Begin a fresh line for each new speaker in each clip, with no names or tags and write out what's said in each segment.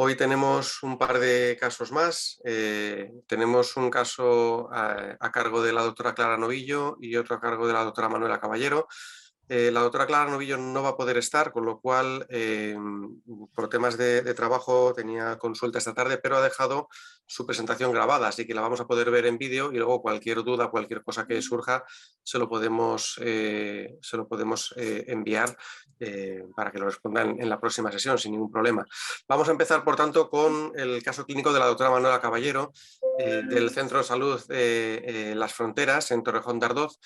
Hoy tenemos un par de casos más. Tenemos un caso a cargo de la doctora Clara Novillo y otro a cargo de la doctora Manuela Caballero. La doctora Clara Novillo no va a poder estar, con lo cual, por temas de trabajo, tenía consulta esta tarde, pero ha dejado su presentación grabada, así que la vamos a poder ver en vídeo y luego cualquier duda, cualquier cosa que surja, se lo podemos enviar para que lo respondan en la próxima sesión sin ningún problema. Vamos a empezar, por tanto, con el caso clínico de la doctora Manuela Caballero, del Centro de Salud Las Fronteras, en Torrejón de Ardoz,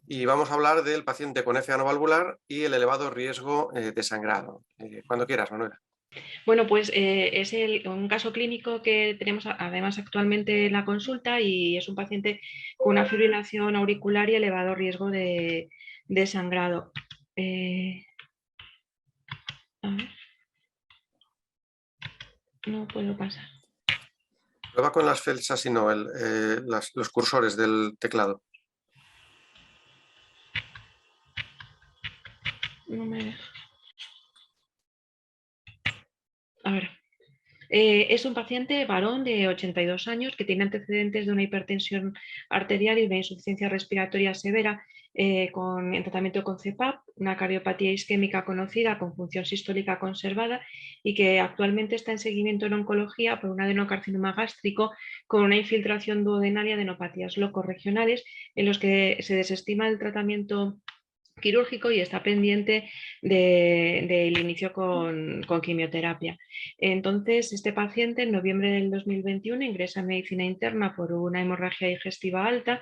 y vamos a hablar del paciente con FA no valvular y el elevado riesgo de sangrado. Cuando quieras, Manuela.
Bueno, pues es un caso clínico que tenemos además actualmente en la consulta y es un paciente con una fibrilación auricular y elevado riesgo de sangrado. A ver. No puedo pasar.
Prueba con las flechas y no los cursores del teclado.
No me deja. A ver. Es un paciente varón de 82 años que tiene antecedentes de una hipertensión arterial y de una insuficiencia respiratoria severa en tratamiento con CPAP, una cardiopatía isquémica conocida con función sistólica conservada y que actualmente está en seguimiento en oncología por un adenocarcinoma gástrico con una infiltración duodenal y adenopatías locorregionales en los que se desestima el tratamiento quirúrgico y está pendiente del inicio con quimioterapia. Entonces, este paciente en noviembre del 2021 ingresa en medicina interna por una hemorragia digestiva alta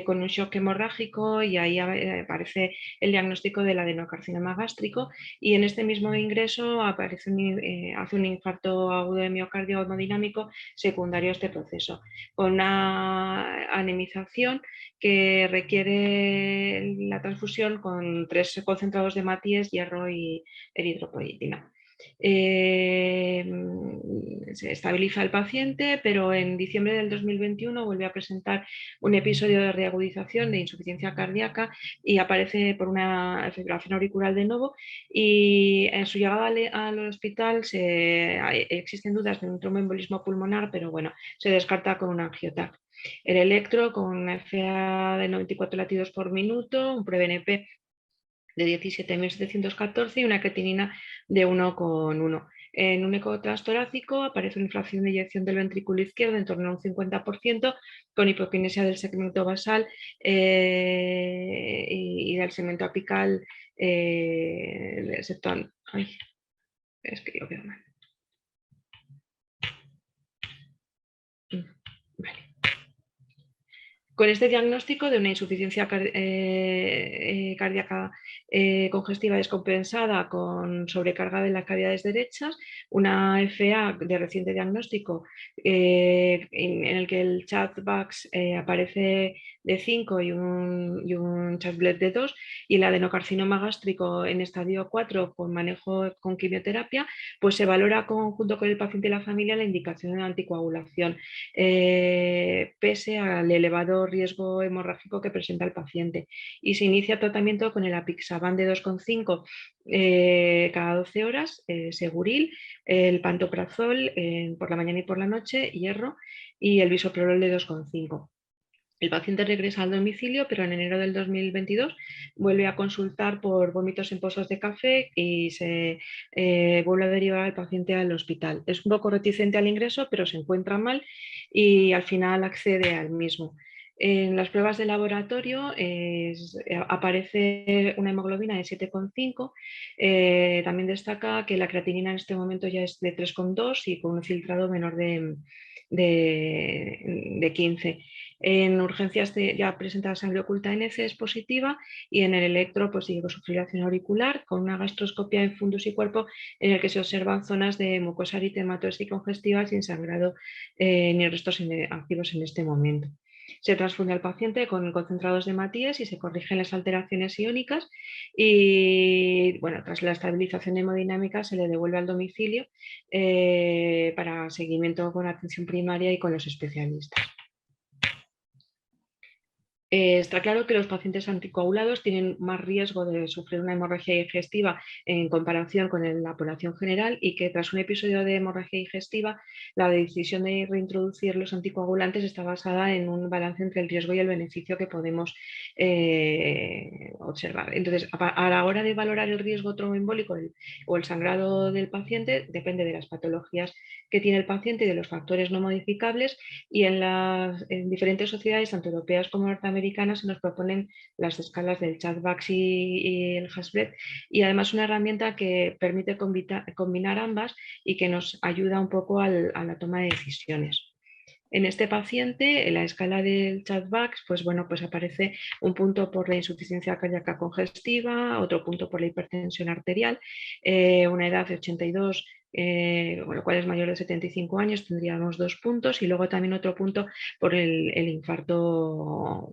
con un shock hemorrágico y ahí aparece el diagnóstico del adenocarcinoma gástrico y en este mismo ingreso hace un infarto agudo de miocardio hemodinámico secundario a este proceso, con una anemización que requiere la transfusión con 3 concentrados de matíes, hierro y eritropoyetina. Se estabiliza el paciente, pero en diciembre del 2021 vuelve a presentar un episodio de reagudización de insuficiencia cardíaca y aparece por una fibrilación auricular de nuevo y en su llegada al hospital existen dudas de un tromboembolismo pulmonar, pero bueno, se descarta con un angioTAC. El electro con una FA de 94 latidos por minuto, un pre-BNP de 17.714 y una creatinina de 1,1. En un eco transtorácico aparece una infracción de eyección del ventrículo izquierdo en torno a un 50%, con hipoquinesia del segmento basal y del segmento apical del septón. Ay, es que lo veo mal. Vale. Con este diagnóstico de una insuficiencia cardíaca congestiva descompensada con sobrecarga de las cavidades derechas, una FA de reciente diagnóstico en el que el chat-BAX aparece de 5 y un chat-BLED de 2 y el adenocarcinoma gástrico en estadio 4 con manejo con quimioterapia, pues se valora junto con el paciente y la familia la indicación de anticoagulación pese al elevado riesgo hemorrágico que presenta el paciente y se inicia tratamiento con el apixaban de 2,5 cada 12 horas, Seguril, el pantoprazol por la mañana y por la noche, hierro y el bisoprolol de 2,5. El paciente regresa al domicilio, pero en enero del 2022 vuelve a consultar por vómitos en pozos de café y se vuelve a derivar al paciente al hospital. Es un poco reticente al ingreso, pero se encuentra mal y al final accede al mismo. En las pruebas de laboratorio aparece una hemoglobina de 7,5. También destaca que la creatinina en este momento ya es de 3,2 y con un filtrado menor de 15. En urgencias ya presenta sangre oculta en heces positiva y en el electro pues sigue con su fibrilación auricular con una gastroscopia en fundus y cuerpo en el que se observan zonas de mucosa eritematosa y congestiva sin sangrado ni restos activos en este momento. Se transfunde al paciente con concentrados de matíes y se corrigen las alteraciones iónicas y bueno, tras la estabilización hemodinámica se le devuelve al domicilio para seguimiento con atención primaria y con los especialistas. Está claro que los pacientes anticoagulados tienen más riesgo de sufrir una hemorragia digestiva en comparación con la población general y que tras un episodio de hemorragia digestiva la decisión de reintroducir los anticoagulantes está basada en un balance entre el riesgo y el beneficio que podemos observar. Entonces, a la hora de valorar el riesgo tromboembólico o el sangrado del paciente, depende de las patologías que tiene el paciente y de los factores no modificables, y en diferentes sociedades, tanto europeas como norteamericanas, se nos proponen las escalas del Chatbacks y el Hasbred, y además una herramienta que permite combinar ambas y que nos ayuda un poco a la toma de decisiones. En este paciente, en la escala del Chatbacks, pues bueno, pues aparece un punto por la insuficiencia cardíaca congestiva, otro punto por la hipertensión arterial, una edad de 82, con lo cual es mayor de 75 años, tendríamos 2 puntos, y luego también otro punto por el infarto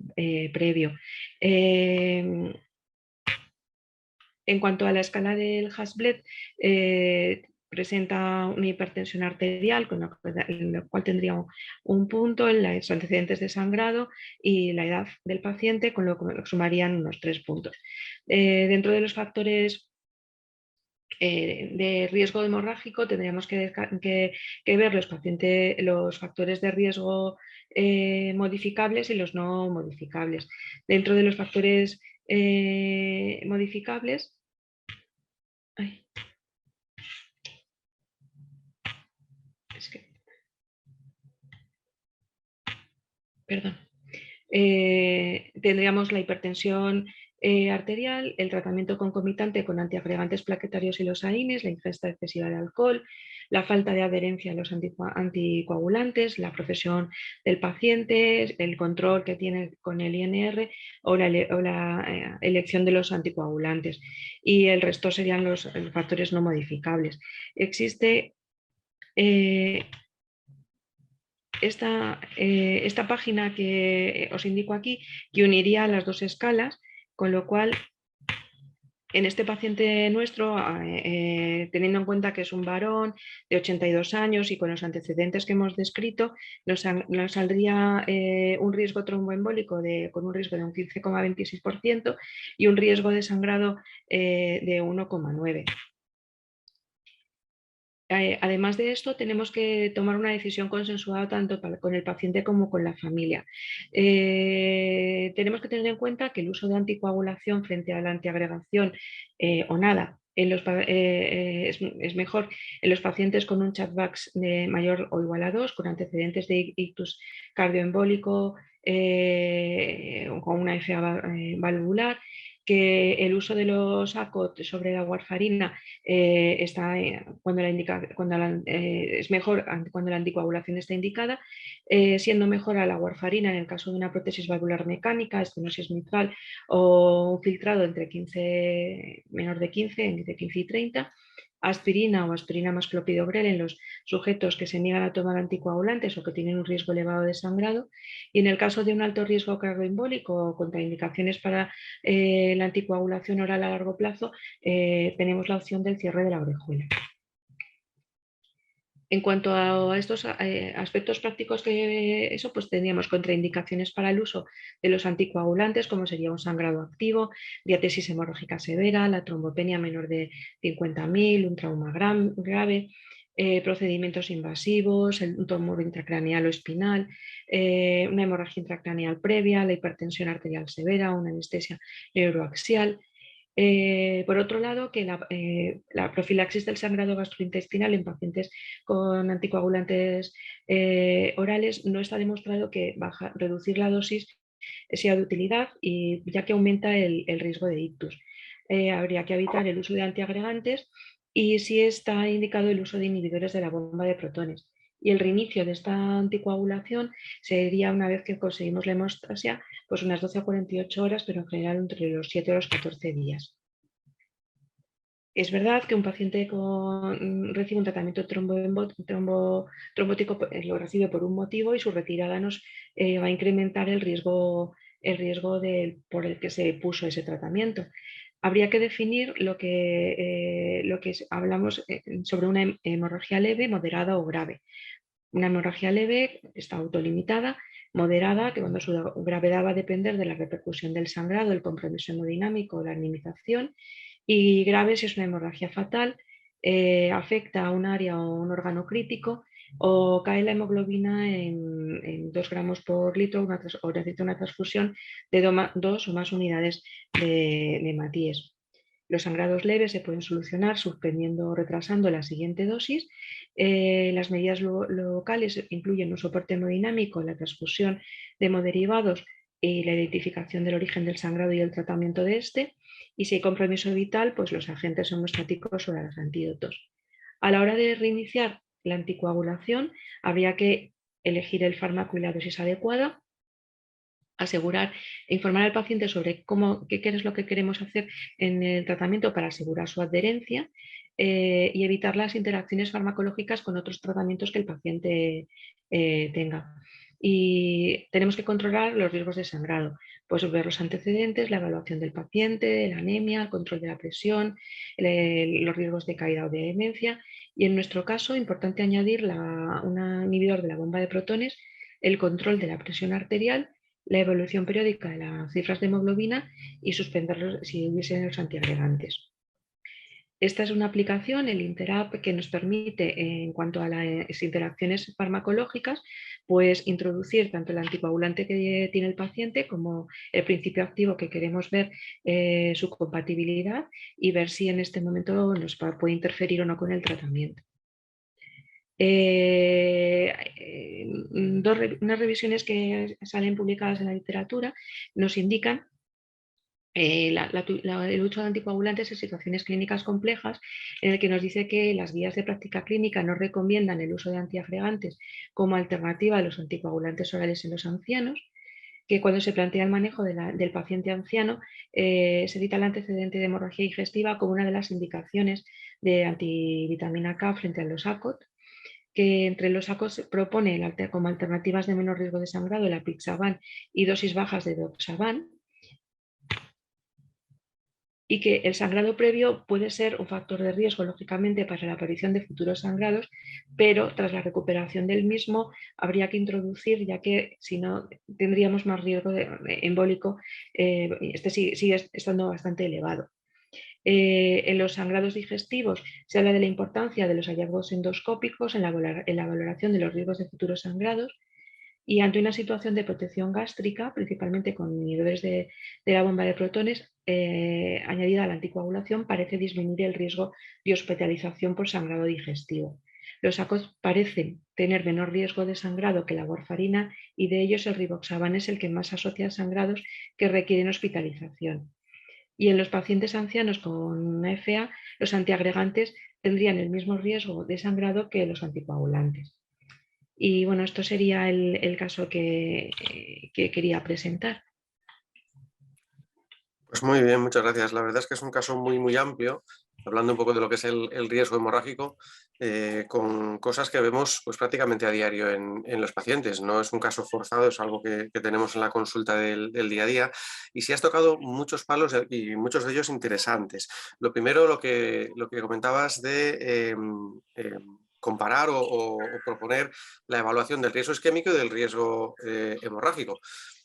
previo. En cuanto a la escala del Hasblet, presenta una hipertensión arterial, con lo cual tendría un punto, los antecedentes de sangrado y la edad del paciente, con lo que sumarían unos 3 puntos. Dentro de los factores de riesgo hemorrágico tendríamos que ver los factores de riesgo modificables y los no modificables. Dentro de los factores modificables, ay, es que, perdón. Tendríamos la hipertensión arterial, el tratamiento concomitante con antiagregantes plaquetarios y losaínes, la ingesta excesiva de alcohol, la falta de adherencia a los anticoagulantes, la profesión del paciente, el control que tiene con el INR o la elección de los anticoagulantes. Y el resto serían los factores no modificables. Existe esta página que os indico aquí, que uniría las dos escalas, con lo cual en este paciente nuestro, teniendo en cuenta que es un varón de 82 años y con los antecedentes que hemos descrito, nos saldría un riesgo tromboembólico con un riesgo de un 15,26% y un riesgo de sangrado de 1,9%. Además de esto, tenemos que tomar una decisión consensuada tanto con el paciente como con la familia. Tenemos que tener en cuenta que el uso de anticoagulación frente a la antiagregación o nada es mejor en los pacientes con un Chatbacks mayor o igual a 2, con antecedentes de ictus cardioembólico o con una FA valvular, que el uso de los ACOT sobre la warfarina está es mejor cuando la anticoagulación está indicada, siendo mejor a la warfarina en el caso de una prótesis valvular mecánica, estenosis mitral o un filtrado entre 15, menor de 15, entre 15 y 30, aspirina o aspirina más clopidogrel en los sujetos que se niegan a tomar anticoagulantes o que tienen un riesgo elevado de sangrado, y en el caso de un alto riesgo cardioembólico o contraindicaciones para la anticoagulación oral a largo plazo, tenemos la opción del cierre de la orejuela. En cuanto a estos aspectos prácticos pues tendríamos contraindicaciones para el uso de los anticoagulantes, como sería un sangrado activo, diatesis hemorrágica severa, la trombopenia menor de 50.000, un trauma grave, procedimientos invasivos, un tumor intracraneal o espinal, una hemorragia intracraneal previa, la hipertensión arterial severa, una anestesia neuroaxial. Por otro lado, que la profilaxis del sangrado gastrointestinal en pacientes con anticoagulantes orales no está demostrado que reducir la dosis sea de utilidad, ya que aumenta el riesgo de ictus. Habría que evitar el uso de antiagregantes y sí está indicado el uso de inhibidores de la bomba de protones. Y el reinicio de esta anticoagulación sería una vez que conseguimos la hemostasia, pues unas 12 a 48 horas, pero en general entre los 7 y los 14 días. Es verdad que un paciente recibe un tratamiento trombótico, lo recibe por un motivo y su retirada nos va a incrementar el riesgo por el que se puso ese tratamiento. Habría que definir lo que hablamos sobre una hemorragia leve, moderada o grave. Una hemorragia leve está autolimitada, moderada, que cuando su gravedad va a depender de la repercusión del sangrado, el compromiso hemodinámico o la minimización, y grave si es una hemorragia fatal, afecta a un área o un órgano crítico o cae la hemoglobina en 2 gramos por litro o necesita una transfusión de 2 o más unidades de hematíes. Los sangrados leves se pueden solucionar suspendiendo o retrasando la siguiente dosis. Las medidas locales incluyen un soporte hemodinámico, la transfusión de hemoderivados y la identificación del origen del sangrado y el tratamiento de este. Y si hay compromiso vital, pues los agentes homeostáticos o los antídotos. A la hora de reiniciar la anticoagulación, habría que elegir el fármaco y la dosis adecuada, asegurar e informar al paciente sobre qué es lo que queremos hacer en el tratamiento para asegurar su adherencia y evitar las interacciones farmacológicas con otros tratamientos que el paciente tenga. Y tenemos que controlar los riesgos de sangrado, pues ver los antecedentes, la evaluación del paciente, la anemia, el control de la presión, los riesgos de caída o de demencia. Y en nuestro caso, importante añadir un inhibidor de la bomba de protones, el control de la presión arterial, la evolución periódica de las cifras de hemoglobina y suspenderlos si hubiesen los antiagregantes. Esta es una aplicación, el Interapp, que nos permite, en cuanto a las interacciones farmacológicas, pues introducir tanto el anticoagulante que tiene el paciente como el principio activo que queremos ver su compatibilidad y ver si en este momento nos puede interferir o no con el tratamiento. Unas revisiones que salen publicadas en la literatura nos indican el uso de anticoagulantes en situaciones clínicas complejas, en el que nos dice que las guías de práctica clínica no recomiendan el uso de antiagregantes como alternativa a los anticoagulantes orales en los ancianos, que cuando se plantea el manejo del paciente anciano se cita el antecedente de hemorragia digestiva como una de las indicaciones de antivitamina K frente a los ACOT, que entre los ACOT se propone como alternativas de menor riesgo de sangrado el apixaban y dosis bajas de doxaban, y que el sangrado previo puede ser un factor de riesgo, lógicamente, para la aparición de futuros sangrados, pero tras la recuperación del mismo habría que introducir, ya que si no tendríamos más riesgo embólico, este sigue estando bastante elevado. En los sangrados digestivos se habla de la importancia de los hallazgos endoscópicos en la valoración de los riesgos de futuros sangrados, y ante una situación de protección gástrica, principalmente con inhibidores de la bomba de protones, añadida a la anticoagulación, parece disminuir el riesgo de hospitalización por sangrado digestivo. Los ACOT parecen tener menor riesgo de sangrado que la warfarina y de ellos el rivaroxaban es el que más asocia a sangrados que requieren hospitalización. Y en los pacientes ancianos con FA, los antiagregantes tendrían el mismo riesgo de sangrado que los anticoagulantes. Y bueno, esto sería el caso que quería presentar.
Pues muy bien, muchas gracias. La verdad es que es un caso muy amplio, hablando un poco de lo que es el riesgo hemorrágico, con cosas que vemos pues, prácticamente a diario en los pacientes. No es un caso forzado, es algo que tenemos en la consulta del día a día. Y sí has tocado muchos palos y muchos de ellos interesantes. Lo primero, lo que comentabas de comparar o proponer la evaluación del riesgo isquémico y del riesgo hemorrágico.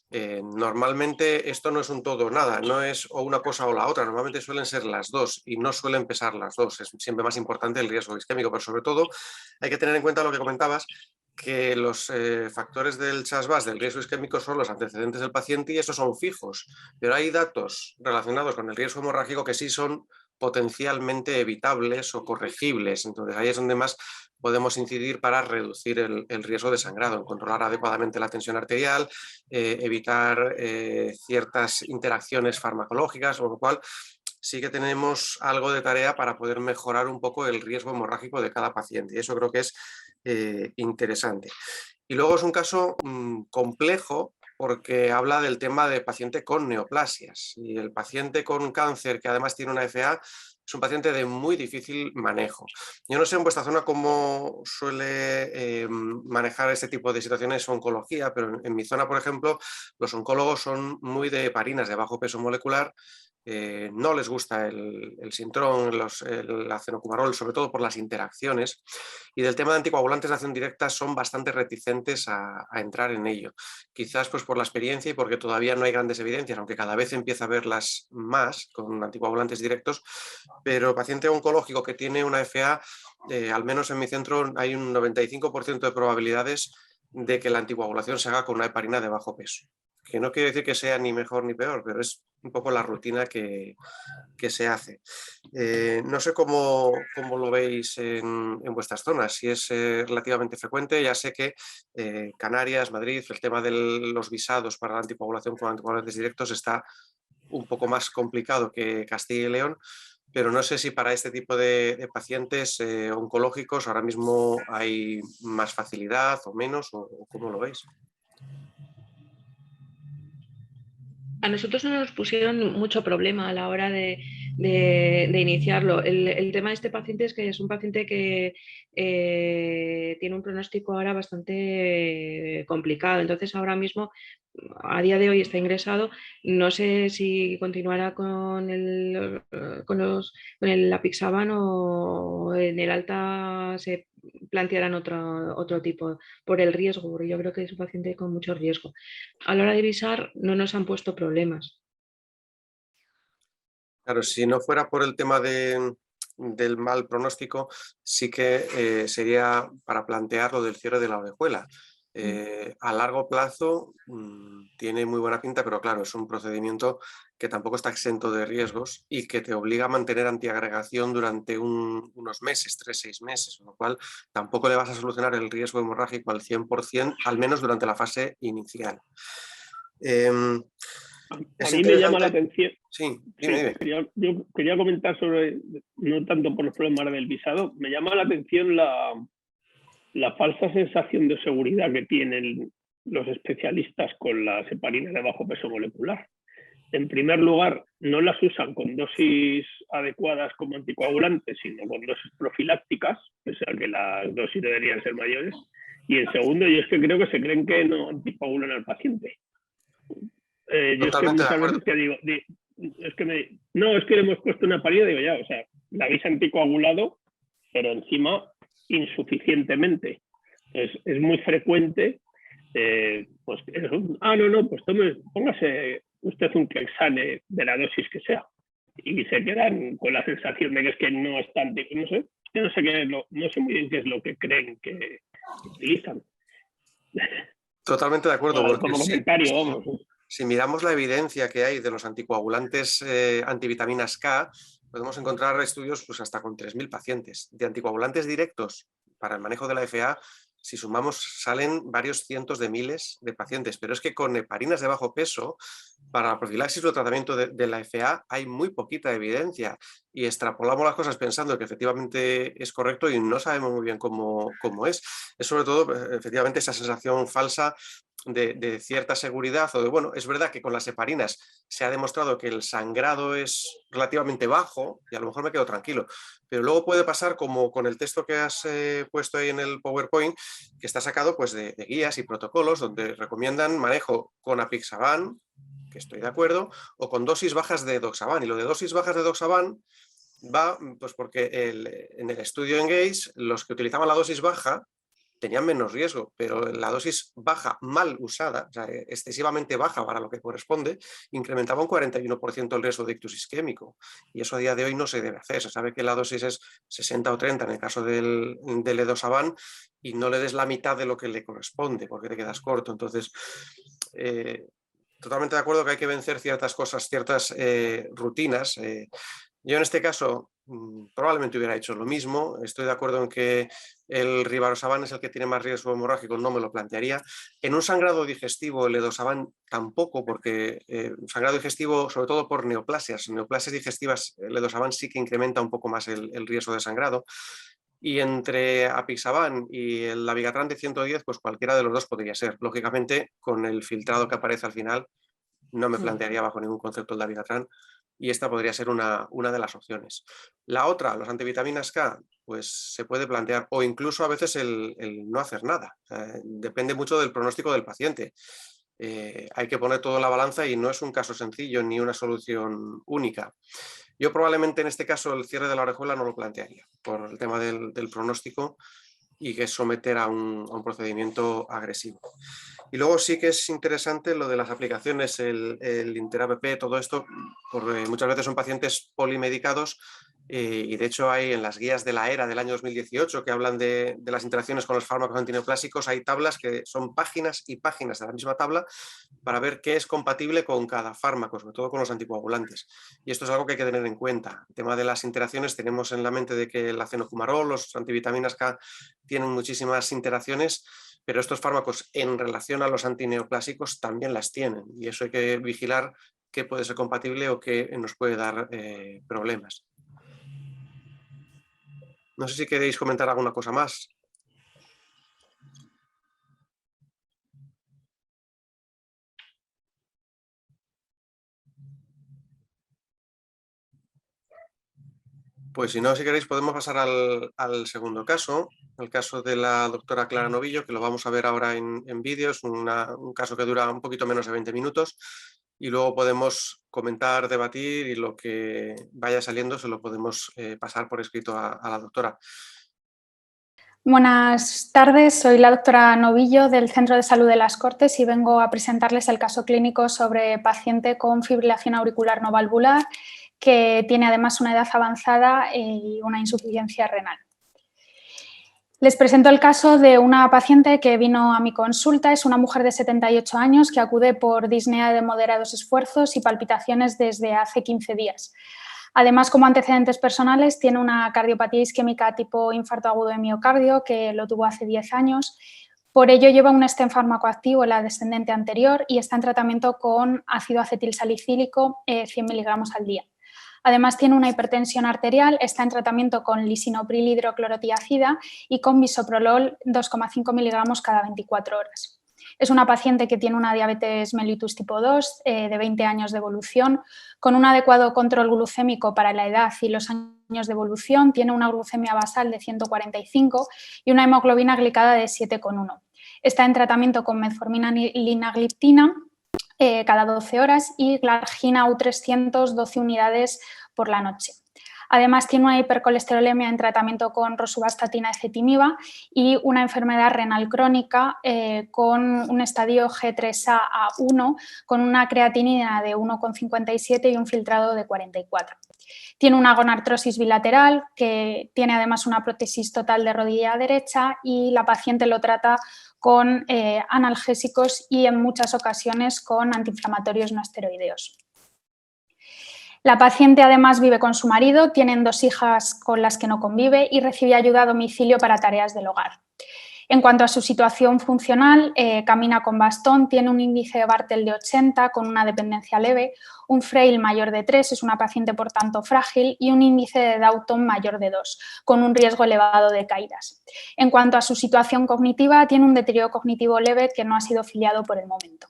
Normalmente esto no es un todo o nada, no es o una cosa o la otra, normalmente suelen ser las dos y no suelen pesar las dos, es siempre más importante el riesgo isquémico, pero sobre todo hay que tener en cuenta lo que comentabas, que los factores del CHAS-VAS del riesgo isquémico son los antecedentes del paciente y esos son fijos, pero hay datos relacionados con el riesgo hemorrágico que sí son potencialmente evitables o corregibles, entonces ahí es donde más podemos incidir para reducir el riesgo de sangrado, en controlar adecuadamente la tensión arterial, evitar ciertas interacciones farmacológicas, con lo cual sí que tenemos algo de tarea para poder mejorar un poco el riesgo hemorrágico de cada paciente y eso creo que es interesante. Y luego es un caso complejo porque habla del tema de paciente con neoplasias y el paciente con cáncer que además tiene una FA es un paciente de muy difícil manejo. Yo no sé en vuestra zona cómo suele manejar este tipo de situaciones oncología, pero en mi zona, por ejemplo, los oncólogos son muy de heparinas de bajo peso molecular no les gusta el Sintrón, el acenocumarol, sobre todo por las interacciones, y del tema de anticoagulantes de acción directa son bastante reticentes a entrar en ello. Quizás pues por la experiencia y porque todavía no hay grandes evidencias, aunque cada vez empieza a verlas más con anticoagulantes directos, pero paciente oncológico que tiene una FA, al menos en mi centro hay un 95% de probabilidades de que la anticoagulación se haga con una heparina de bajo peso. Que no quiere decir que sea ni mejor ni peor, pero es un poco la rutina que se hace. No sé cómo lo veis en vuestras zonas, si es relativamente frecuente. Ya sé que Canarias, Madrid, el tema de los visados para la anticoagulación con anticoagulantes directos está un poco más complicado que Castilla y León, pero no sé si para este tipo de pacientes oncológicos ahora mismo hay más facilidad o menos, o cómo lo veis.
A nosotros no nos pusieron mucho problema a la hora de iniciarlo. El tema de este paciente es que es un paciente que tiene un pronóstico ahora bastante complicado. Entonces, ahora mismo, a día de hoy está ingresado. No sé si continuará con el apixaban o en el alta se plantearán otro tipo por el riesgo, porque yo creo que es un paciente con mucho riesgo. A la hora de visar no nos han puesto problemas.
Claro, si no fuera por el tema del mal pronóstico, sí que sería para plantear lo del cierre de la orejuela. A largo plazo tiene muy buena pinta, pero claro, es un procedimiento que tampoco está exento de riesgos y que te obliga a mantener antiagregación durante unos meses, 3-6 meses, con lo cual tampoco le vas a solucionar el riesgo hemorrágico al 100%, al menos durante la fase inicial.
A mí me llama la atención.
Sí, dime.
Yo quería comentar sobre, no tanto por los problemas del visado, me llama la atención la falsa sensación de seguridad que tienen los especialistas con las heparinas de bajo peso molecular. En primer lugar, no las usan con dosis adecuadas como anticoagulantes, sino con dosis profilácticas, pese a que las dosis deberían ser mayores. Y en segundo, yo es que creo que se creen que no anticoagulan al paciente. Yo es que muchas veces que digo, es que le hemos puesto una heparina, digo ya, o sea, la habéis anticoagulado, pero encima insuficientemente. Es muy frecuente, pues, pues póngase usted un Clexane de la dosis que sea. Y se quedan con la sensación de que es que no es tan, no sé no sé muy bien qué es lo que creen que utilizan.
Totalmente de acuerdo.
Como comentario, vamos.
Si miramos la evidencia que hay de los anticoagulantes antivitaminas K, podemos encontrar estudios pues, hasta con 3.000 pacientes. De anticoagulantes directos para el manejo de la FA, si sumamos, salen varios cientos de miles de pacientes. Pero es que con heparinas de bajo peso, para la profilaxis o tratamiento de la FA hay muy poquita evidencia y extrapolamos las cosas pensando que efectivamente es correcto y no sabemos muy bien cómo es. Es sobre todo, efectivamente, esa sensación falsa de cierta seguridad o de, bueno, es verdad que con las heparinas se ha demostrado que el sangrado es relativamente bajo y a lo mejor me quedo tranquilo, pero luego puede pasar como con el texto que has puesto ahí en el PowerPoint, que está sacado pues de guías y protocolos donde recomiendan manejo con apixaban, que estoy de acuerdo, o con dosis bajas de doxaban, y lo de dosis bajas de doxaban va pues porque en el estudio ENGAGE los que utilizaban la dosis baja tenían menos riesgo, pero la dosis baja mal usada, o sea, excesivamente baja para lo que corresponde, incrementaba un 41% el riesgo de ictus isquémico. Y eso a día de hoy no se debe hacer. Se sabe que la dosis es 60 o 30 en el caso del edosaban y no le des la mitad de lo que le corresponde porque te quedas corto. Entonces, totalmente de acuerdo que hay que vencer ciertas cosas, ciertas rutinas. Yo en este caso probablemente hubiera hecho lo mismo. Estoy de acuerdo en que el rivaroxaban es el que tiene más riesgo hemorrágico, no me lo plantearía. En un sangrado digestivo el edosaban tampoco, porque un sangrado digestivo, sobre todo por neoplasias digestivas, el edosaban sí que incrementa un poco más el riesgo de sangrado. Y entre apixaban y el abigatran de 110, pues cualquiera de los dos podría ser. Lógicamente, con el filtrado que aparece al final, no me plantearía bajo ningún concepto el dabigatran, y esta podría ser una de las opciones. La otra, los antivitaminas K, pues se puede plantear, o incluso a veces el no hacer nada. Depende mucho del pronóstico del paciente. hay que poner todo en la balanza y no es un caso sencillo ni una solución única. Yo probablemente en este caso el cierre de la orejuela no lo plantearía por el tema del pronóstico y que es someter a un procedimiento agresivo. Y luego sí que es interesante lo de las aplicaciones, el Inter-app, todo esto, porque muchas veces son pacientes polimedicados y de hecho hay en las guías de la ERA del año 2018 que hablan de las interacciones con los fármacos antineoplásicos, hay tablas que son páginas y páginas de la misma tabla para ver qué es compatible con cada fármaco, sobre todo con los anticoagulantes. Y esto es algo que hay que tener en cuenta. El tema de las interacciones, tenemos en la mente de que el acenofumarol, los antivitaminas K tienen muchísimas interacciones, pero estos fármacos en relación a los antineoplásicos también las tienen y eso hay que vigilar qué puede ser compatible o qué nos puede dar problemas. No sé si queréis comentar alguna cosa más. Pues si no, si queréis podemos pasar al segundo caso, el caso de la doctora Clara Novillo, que lo vamos a ver ahora en vídeo. Es un caso que dura un poquito menos de 20 minutos y luego podemos comentar, debatir y lo que vaya saliendo se lo podemos pasar por escrito a la doctora.
Buenas tardes, soy la doctora Novillo del Centro de Salud de Las Cortes y vengo a presentarles el caso clínico sobre paciente con fibrilación auricular no valvular que tiene además una edad avanzada y una insuficiencia renal. Les presento el caso de una paciente que vino a mi consulta. Es una mujer de 78 años que acude por disnea de moderados esfuerzos y palpitaciones desde hace 15 días. Además, como antecedentes personales, tiene una cardiopatía isquémica tipo infarto agudo de miocardio, que lo tuvo hace 10 años. Por ello, lleva un stent farmacoactivo en la descendente anterior y está en tratamiento con ácido acetilsalicílico 100 miligramos al día. Además, tiene una hipertensión arterial, está en tratamiento con lisinopril hidroclorotiazida y con bisoprolol 2,5 miligramos cada 24 horas. Es una paciente que tiene una diabetes mellitus tipo 2 de 20 años de evolución, con un adecuado control glucémico para la edad y los años de evolución. Tiene una glucemia basal de 145 y una hemoglobina glicada de 7,1. Está en tratamiento con metformina linagliptina cada 12 horas y glargina U300 12 unidades por la noche. Además, tiene una hipercolesterolemia en tratamiento con rosuvastatina ezetimiba y una enfermedad renal crónica con un estadio G3A1 con una creatinina de 1,57 y un filtrado de 44. Tiene una gonartrosis bilateral que tiene además una prótesis total de rodilla derecha y la paciente lo trata con analgésicos y en muchas ocasiones con antiinflamatorios no esteroideos. La paciente además vive con su marido, tienen 2 hijas con las que no convive y recibe ayuda a domicilio para tareas del hogar. En cuanto a su situación funcional, camina con bastón, tiene un índice de Bartel de 80 con una dependencia leve, un Frail mayor de 3, es una paciente por tanto frágil, y un índice de Downton mayor de 2, con un riesgo elevado de caídas. En cuanto a su situación cognitiva, tiene un deterioro cognitivo leve que no ha sido filiado por el momento.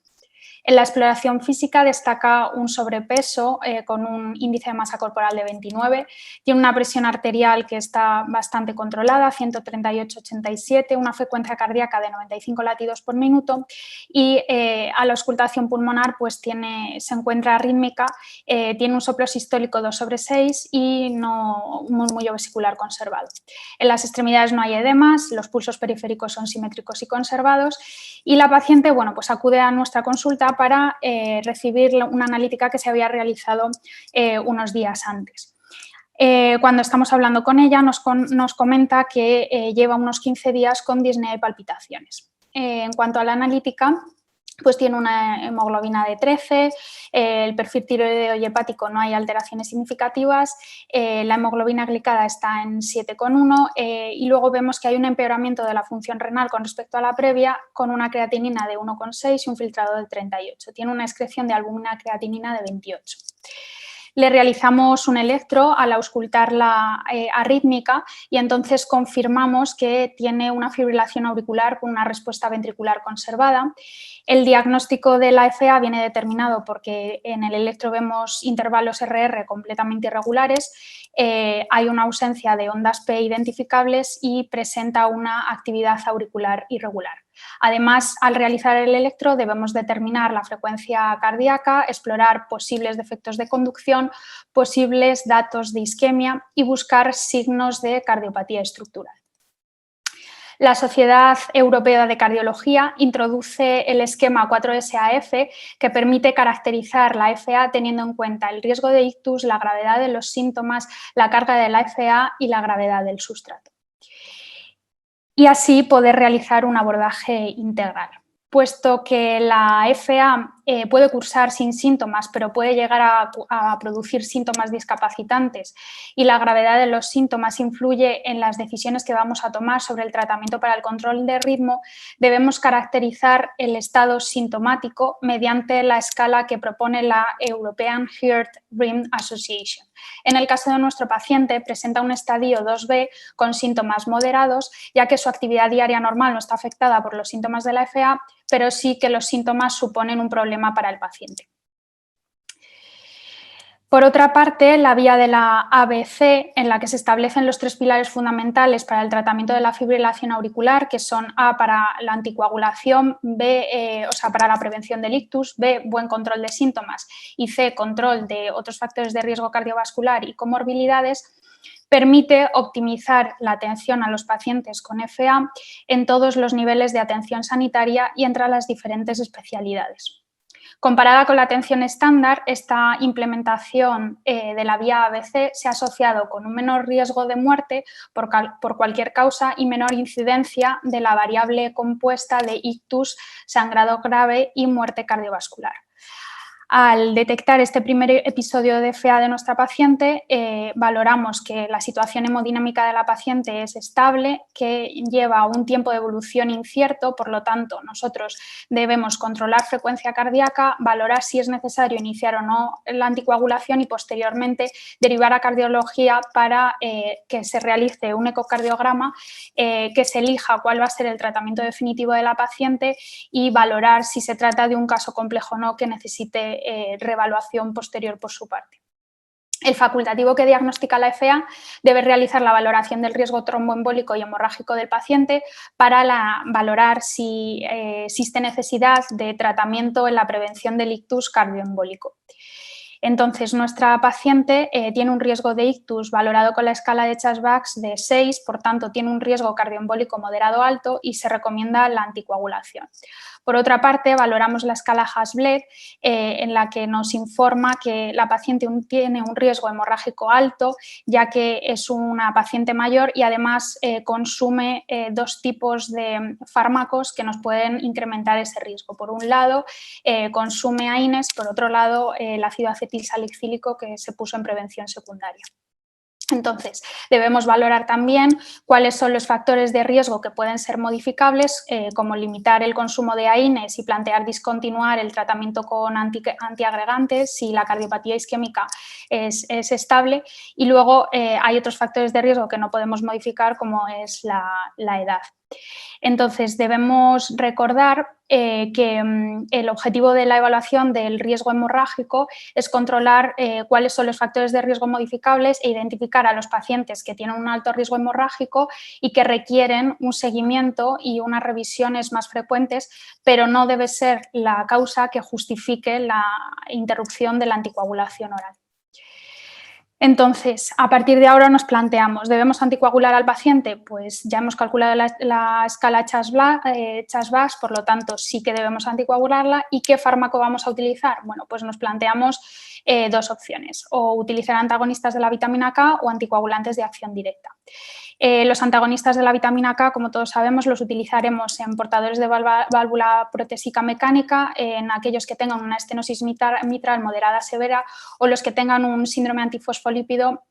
En la exploración física destaca un sobrepeso con un índice de masa corporal de 29, tiene una presión arterial que está bastante controlada, 138/87, una frecuencia cardíaca de 95 latidos por minuto y a la auscultación pulmonar pues se encuentra arrítmica, tiene un soplo sistólico 2/6 y un murmullo vesicular conservado. En las extremidades no hay edemas, los pulsos periféricos son simétricos y conservados y la paciente pues acude a nuestra consulta para recibir una analítica que se había realizado unos días antes. Cuando estamos hablando con ella nos comenta que lleva unos 15 días con disnea y palpitaciones. En cuanto a la analítica, pues tiene una hemoglobina de 13, el perfil tiroideo y hepático no hay alteraciones significativas, la hemoglobina glicada está en 7,1 y luego vemos que hay un empeoramiento de la función renal con respecto a la previa con una creatinina de 1,6 y un filtrado de 38. Tiene una excreción de albúmina creatinina de 28. Le realizamos un electro al auscultar la arrítmica y entonces confirmamos que tiene una fibrilación auricular con una respuesta ventricular conservada. El diagnóstico de la FA viene determinado porque en el electro vemos intervalos RR completamente irregulares hay una ausencia de ondas P identificables y presenta una actividad auricular irregular. Además, al realizar el electro debemos determinar la frecuencia cardíaca, explorar posibles defectos de conducción, posibles datos de isquemia y buscar signos de cardiopatía estructural. La Sociedad Europea de Cardiología introduce el esquema 4SAF que permite caracterizar la FA teniendo en cuenta el riesgo de ictus, la gravedad de los síntomas, la carga de la FA y la gravedad del sustrato. Y así poder realizar un abordaje integral. Puesto que la FA puede cursar sin síntomas, pero puede llegar a producir síntomas discapacitantes y la gravedad de los síntomas influye en las decisiones que vamos a tomar sobre el tratamiento para el control de ritmo, debemos caracterizar el estado sintomático mediante la escala que propone la European Heart Rhythm Association. En el caso de nuestro paciente, presenta un estadio 2B con síntomas moderados, ya que su actividad diaria normal no está afectada por los síntomas de la FA, pero sí que los síntomas suponen un problema para el paciente. Por otra parte, la vía de la ABC, en la que se establecen los 3 pilares fundamentales para el tratamiento de la fibrilación auricular, que son A, para la anticoagulación, B, para la prevención del ictus, B, buen control de síntomas y C, control de otros factores de riesgo cardiovascular y comorbilidades, permite optimizar la atención a los pacientes con FA en todos los niveles de atención sanitaria y entre las diferentes especialidades. Comparada con la atención estándar, esta implementación de la vía ABC se ha asociado con un menor riesgo de muerte por cualquier causa y menor incidencia de la variable compuesta de ictus, sangrado grave y muerte cardiovascular. Al detectar este primer episodio de FA de nuestra paciente, valoramos que la situación hemodinámica de la paciente es estable, que lleva un tiempo de evolución incierto, por lo tanto, nosotros debemos controlar frecuencia cardíaca, valorar si es necesario iniciar o no la anticoagulación y posteriormente derivar a cardiología para que se realice un ecocardiograma, que se elija cuál va a ser el tratamiento definitivo de la paciente y valorar si se trata de un caso complejo o no que necesite reevaluación posterior por su parte. El facultativo que diagnostica la FA debe realizar la valoración del riesgo tromboembólico y hemorrágico del paciente para valorar si existe necesidad de tratamiento en la prevención del ictus cardioembólico. Entonces, nuestra paciente tiene un riesgo de ictus valorado con la escala de Chasbach de 6, por tanto, tiene un riesgo cardioembólico moderado alto y se recomienda la anticoagulación. Por otra parte, valoramos la escala Hasbled, en la que nos informa que la paciente tiene un riesgo hemorrágico alto, ya que es una paciente mayor y además consume 2 tipos de fármacos que nos pueden incrementar ese riesgo. Por un lado, consume AINES, por otro lado, el ácido acetilsalicílico que se puso en prevención secundaria. Entonces, debemos valorar también cuáles son los factores de riesgo que pueden ser modificables, como limitar el consumo de AINES y plantear discontinuar el tratamiento con antiagregantes si la cardiopatía isquémica es estable. Y luego hay otros factores de riesgo que no podemos modificar, como es la edad. Entonces, debemos recordar que el objetivo de la evaluación del riesgo hemorrágico es controlar cuáles son los factores de riesgo modificables e identificar a los pacientes que tienen un alto riesgo hemorrágico y que requieren un seguimiento y unas revisiones más frecuentes, pero no debe ser la causa que justifique la interrupción de la anticoagulación oral. Entonces, a partir de ahora nos planteamos, ¿debemos anticoagular al paciente? Pues ya hemos calculado la escala Chasbach, por lo tanto sí que debemos anticoagularla. ¿Y qué fármaco vamos a utilizar? Bueno, pues nos planteamos 2 opciones, o utilizar antagonistas de la vitamina K o anticoagulantes de acción directa. Los antagonistas de la vitamina K, como todos sabemos, los utilizaremos en portadores de válvula protésica mecánica, en aquellos que tengan una estenosis mitral moderada severa o los que tengan un síndrome antifosfolípido.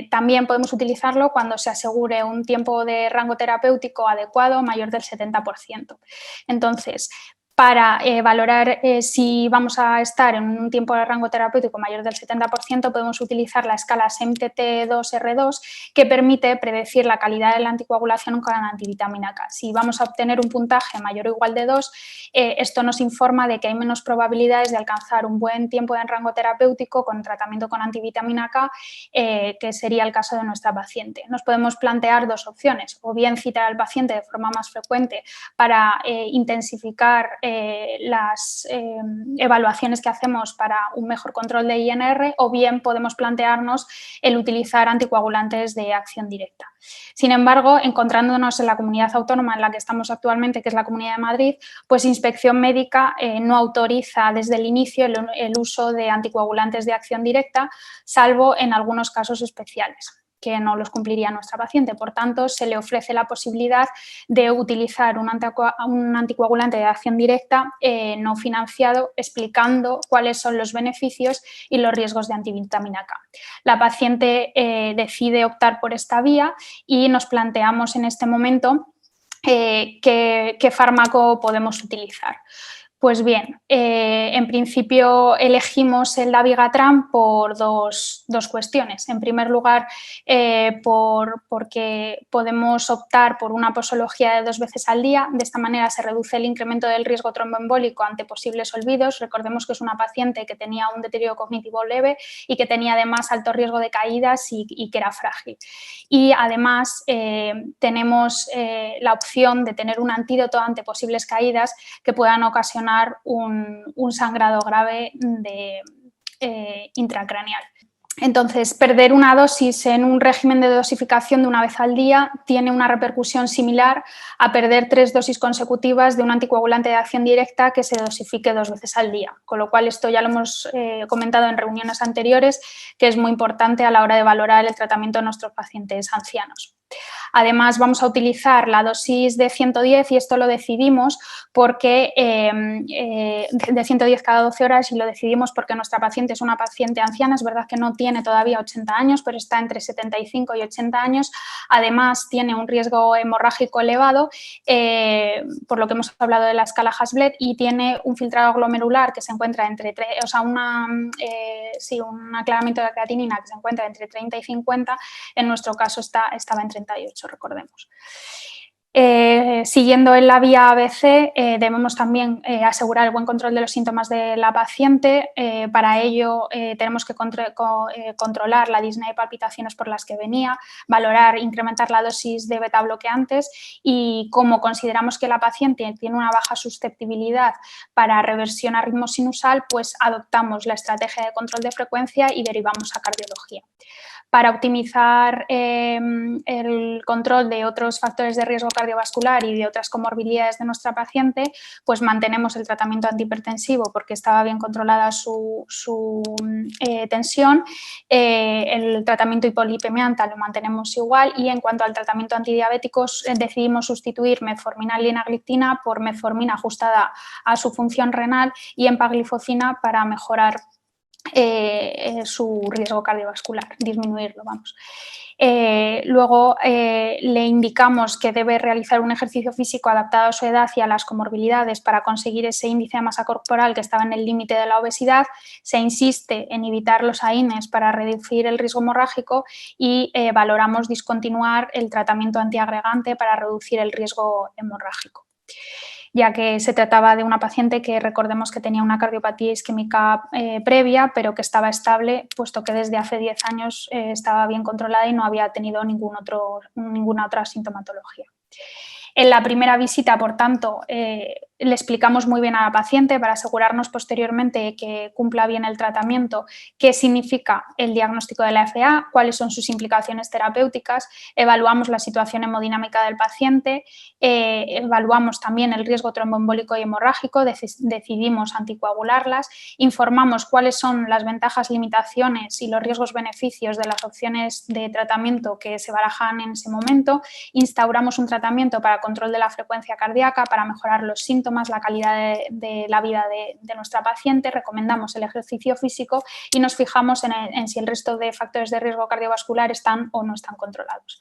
También podemos utilizarlo cuando se asegure un tiempo de rango terapéutico adecuado mayor del 70%. Entonces, para valorar si vamos a estar en un tiempo de rango terapéutico mayor del 70%, podemos utilizar la escala SEMTT2R2, que permite predecir la calidad de la anticoagulación con la antivitamina K. Si vamos a obtener un puntaje mayor o igual de 2, esto nos informa de que hay menos probabilidades de alcanzar un buen tiempo de rango terapéutico con tratamiento con antivitamina K, que sería el caso de nuestra paciente. Nos podemos plantear dos opciones, o bien citar al paciente de forma más frecuente para intensificar las evaluaciones que hacemos para un mejor control de INR, o bien podemos plantearnos el utilizar anticoagulantes de acción directa. Sin embargo, encontrándonos en la comunidad autónoma en la que estamos actualmente, que es la Comunidad de Madrid, pues Inspección Médica no autoriza desde el inicio el uso de anticoagulantes de acción directa, salvo en algunos casos especiales, que no los cumpliría nuestra paciente. Por tanto, se le ofrece la posibilidad de utilizar un anticoagulante de acción directa no financiado, explicando cuáles son los beneficios y los riesgos de antivitamina K. La paciente decide optar por esta vía y nos planteamos en este momento qué fármaco podemos utilizar. Pues bien, en principio elegimos el dabigatran por dos cuestiones. En primer lugar, porque podemos optar por una posología de 2 veces al día. De esta manera se reduce el incremento del riesgo tromboembólico ante posibles olvidos. Recordemos que es una paciente que tenía un deterioro cognitivo leve y que tenía además alto riesgo de caídas y que era frágil. Y además tenemos la opción de tener un antídoto ante posibles caídas que puedan ocasionar un sangrado grave intracraneal. Entonces, perder una dosis en un régimen de dosificación de 1 vez al día tiene una repercusión similar a perder 3 dosis consecutivas de un anticoagulante de acción directa que se dosifique 2 veces al día. Con lo cual, esto ya lo hemos comentado en reuniones anteriores, que es muy importante a la hora de valorar el tratamiento de nuestros pacientes ancianos. Además, vamos a utilizar la dosis de 110 y esto lo decidimos porque de 110 cada 12 horas y lo decidimos porque nuestra paciente es una paciente anciana, es verdad que no tiene todavía 80 años, pero está entre 75 y 80 años. Además, tiene un riesgo hemorrágico elevado, por lo que hemos hablado de la escala Hasbled, y tiene un filtrado glomerular que se encuentra entre, un aclaramiento de la creatinina que se encuentra entre 30 y 50, en nuestro caso estaba en 38, recordemos. Siguiendo en la vía ABC, debemos también asegurar el buen control de los síntomas de la paciente. Para ello tenemos que controlar la disnea y palpitaciones por las que venía, valorar, incrementar la dosis de beta bloqueantes y como consideramos que la paciente tiene una baja susceptibilidad para reversión a ritmo sinusal, pues adoptamos la estrategia de control de frecuencia y derivamos a cardiología. Para optimizar el control de otros factores de riesgo cardiovascular y de otras comorbilidades de nuestra paciente, pues mantenemos el tratamiento antihipertensivo porque estaba bien controlada su tensión. El tratamiento hipolipemiante lo mantenemos igual y en cuanto al tratamiento antidiabético decidimos sustituir metformina y linagliptina por metformina ajustada a su función renal y empagliflozina para mejorar su riesgo cardiovascular, disminuirlo, vamos. Luego le indicamos que debe realizar un ejercicio físico adaptado a su edad y a las comorbilidades para conseguir ese índice de masa corporal que estaba en el límite de la obesidad. Se insiste en evitar los AINES para reducir el riesgo hemorrágico y valoramos discontinuar el tratamiento antiagregante para reducir el riesgo hemorrágico, ya que se trataba de una paciente que recordemos que tenía una cardiopatía isquémica previa, pero que estaba estable, puesto que desde hace 10 años estaba bien controlada y no había tenido ninguna otra sintomatología. En la primera visita, por tanto, le explicamos muy bien a la paciente para asegurarnos posteriormente que cumpla bien el tratamiento, qué significa el diagnóstico de la FA, cuáles son sus implicaciones terapéuticas, evaluamos la situación hemodinámica del paciente, evaluamos también el riesgo tromboembólico y hemorrágico, decidimos anticoagularlas, informamos cuáles son las ventajas, limitaciones y los riesgos-beneficios de las opciones de tratamiento que se barajan en ese momento, instauramos un tratamiento para control de la frecuencia cardíaca para mejorar los síntomas síntomas, la calidad de la vida de nuestra paciente, recomendamos el ejercicio físico y nos fijamos en si el resto de factores de riesgo cardiovascular están o no están controlados.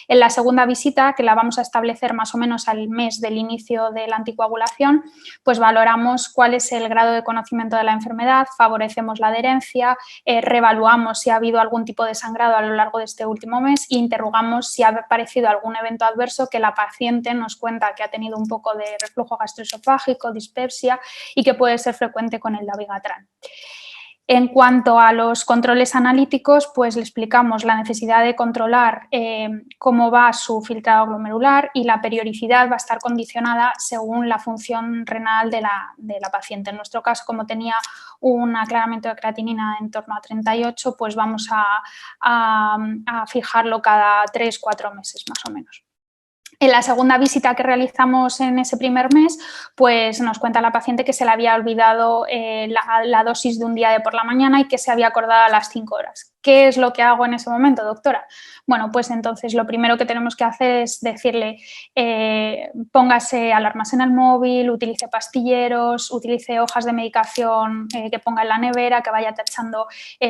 En la segunda visita, que la vamos a establecer más o menos al mes del inicio de la anticoagulación, pues valoramos cuál es el grado de conocimiento de la enfermedad, favorecemos la adherencia, reevaluamos si ha habido algún tipo de sangrado a lo largo de este último mes e interrogamos si ha aparecido algún evento adverso que la paciente nos cuenta que ha tenido un poco de reflujo gastroesofágico, dispepsia y que puede ser frecuente con el dabigatran. En cuanto a los controles analíticos, pues le explicamos la necesidad de controlar cómo va su filtrado glomerular y la periodicidad va a estar condicionada según la función renal de la paciente. En nuestro caso, como tenía un aclaramiento de creatinina en torno a 38, pues vamos a fijarlo cada 3-4 meses más o menos. En la segunda visita que realizamos en ese primer mes, pues nos cuenta la paciente que se le había olvidado la dosis de un día de por la mañana y que se había acordado a las 5 horas. ¿Qué es lo que hago en ese momento, doctora? Bueno, pues entonces lo primero que tenemos que hacer es decirle póngase alarmas en el móvil, utilice pastilleros, utilice hojas de medicación que ponga en la nevera, que vaya tachando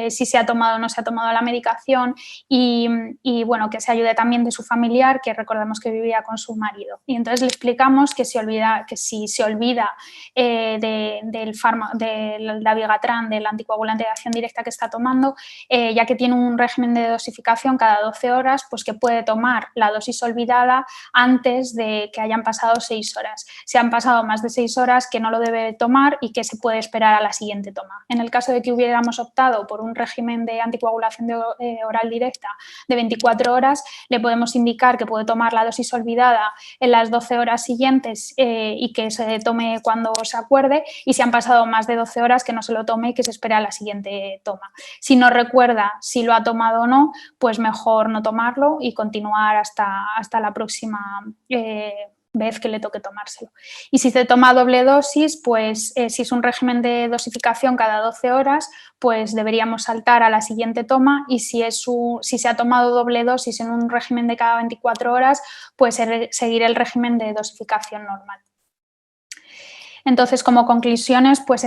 si se ha tomado o no se ha tomado la medicación y bueno, que se ayude también de su familiar, que recordemos que vivía con su marido. Y entonces le explicamos que si se olvida del dabigatran, del anticoagulante de acción directa que está tomando, ya que tiene un régimen de dosificación cada 12 horas, pues que puede tomar la dosis olvidada antes de que hayan pasado 6 horas. Si han pasado más de 6 horas, que no lo debe tomar y que se puede esperar a la siguiente toma. En el caso de que hubiéramos optado por un régimen de anticoagulación oral directa de 24 horas, le podemos indicar que puede tomar la dosis olvidada en las 12 horas siguientes y que se tome cuando se acuerde, y si han pasado más de 12 horas, que no se lo tome y que se espere a la siguiente toma. Si no recuerda si lo ha tomado o no, pues mejor no tomarlo y continuar hasta la próxima vez que le toque tomárselo. Y si se toma doble dosis, pues si es un régimen de dosificación cada 12 horas, pues deberíamos saltar a la siguiente toma, y si se ha tomado doble dosis en un régimen de cada 24 horas, pues seguir el régimen de dosificación normal. Entonces, como conclusiones, pues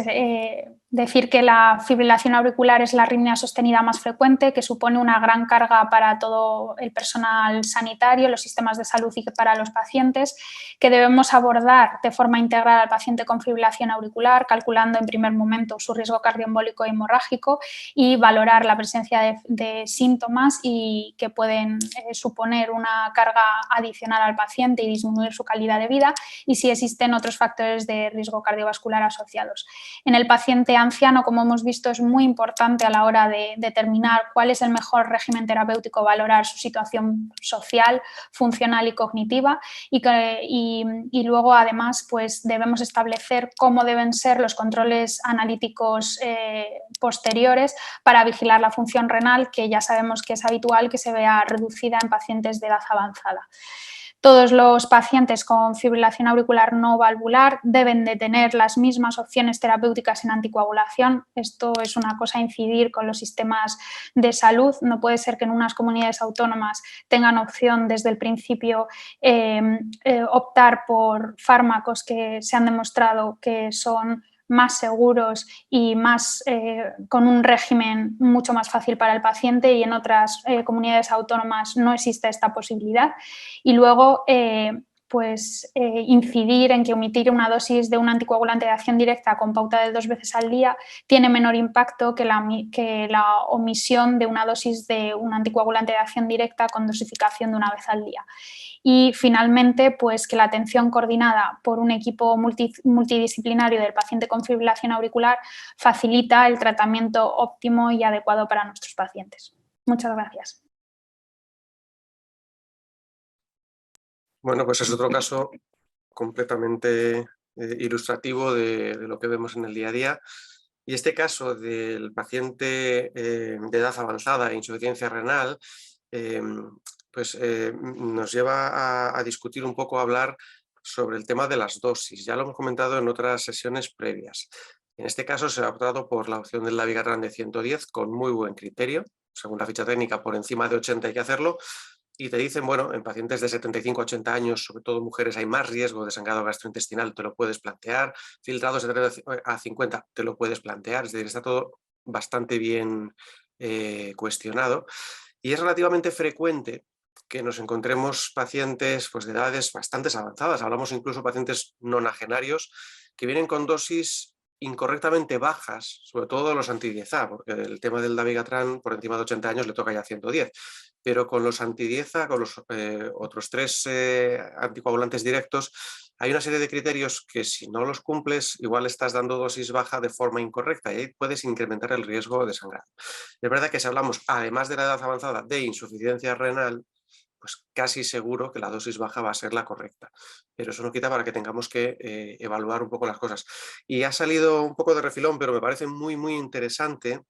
decir que la fibrilación auricular es la arritmia sostenida más frecuente, que supone una gran carga para todo el personal sanitario, los sistemas de salud y para los pacientes, que debemos abordar de forma integral al paciente con fibrilación auricular, calculando en primer momento su riesgo cardioembólico e hemorrágico y valorar la presencia de síntomas y que pueden suponer una carga adicional al paciente y disminuir su calidad de vida, y si existen otros factores de riesgo cardiovascular asociados. En el paciente anciano, como hemos visto, es muy importante a la hora de determinar cuál es el mejor régimen terapéutico, valorar su situación social, funcional y cognitiva, y luego además pues debemos establecer cómo deben ser los controles analíticos posteriores para vigilar la función renal, que ya sabemos que es habitual que se vea reducida en pacientes de edad avanzada. Todos los pacientes con fibrilación auricular no valvular deben de tener las mismas opciones terapéuticas en anticoagulación. Esto es una cosa a incidir con los sistemas de salud. No puede ser que en unas comunidades autónomas tengan opción desde el principio optar por fármacos que se han demostrado que son más seguros y con un régimen mucho más fácil para el paciente, y en otras comunidades autónomas no existe esta posibilidad. Y luego incidir en que omitir una dosis de un anticoagulante de acción directa con pauta de 2 veces al día tiene menor impacto que la omisión de una dosis de un anticoagulante de acción directa con dosificación de 1 vez al día. Y finalmente, pues que la atención coordinada por un equipo multidisciplinario del paciente con fibrilación auricular facilita el tratamiento óptimo y adecuado para nuestros pacientes. Muchas gracias.
Bueno, pues es otro caso completamente ilustrativo de lo que vemos en el día a día. Y este caso del paciente de edad avanzada e insuficiencia renal nos lleva a discutir un poco, a hablar sobre el tema de las dosis. Ya lo hemos comentado en otras sesiones previas. En este caso se ha optado por la opción del dabigatran de 110 con muy buen criterio. Según la ficha técnica, por encima de 80 hay que hacerlo. y te dicen, bueno, en pacientes de 75 a 80 años, sobre todo mujeres, hay más riesgo de sangrado gastrointestinal, te lo puedes plantear, filtrados de 30 a 50, te lo puedes plantear, es decir, está todo bastante bien cuestionado, y es relativamente frecuente que nos encontremos pacientes pues, de edades bastante avanzadas, hablamos incluso de pacientes nonagenarios que vienen con dosis incorrectamente bajas, sobre todo los anti-10A, porque el tema del dabigatran por encima de 80 años le toca ya 110, pero con los anti-10A, con los otros 3 anticoagulantes directos, hay una serie de criterios que si no los cumples, igual estás dando dosis baja de forma incorrecta y ahí puedes incrementar el riesgo de sangrado. Es verdad que si hablamos, además de la edad avanzada, de insuficiencia renal, pues casi seguro que la dosis baja va a ser la correcta. Pero eso no quita para que tengamos que evaluar un poco las cosas. Y ha salido un poco de refilón, pero me parece muy, muy interesante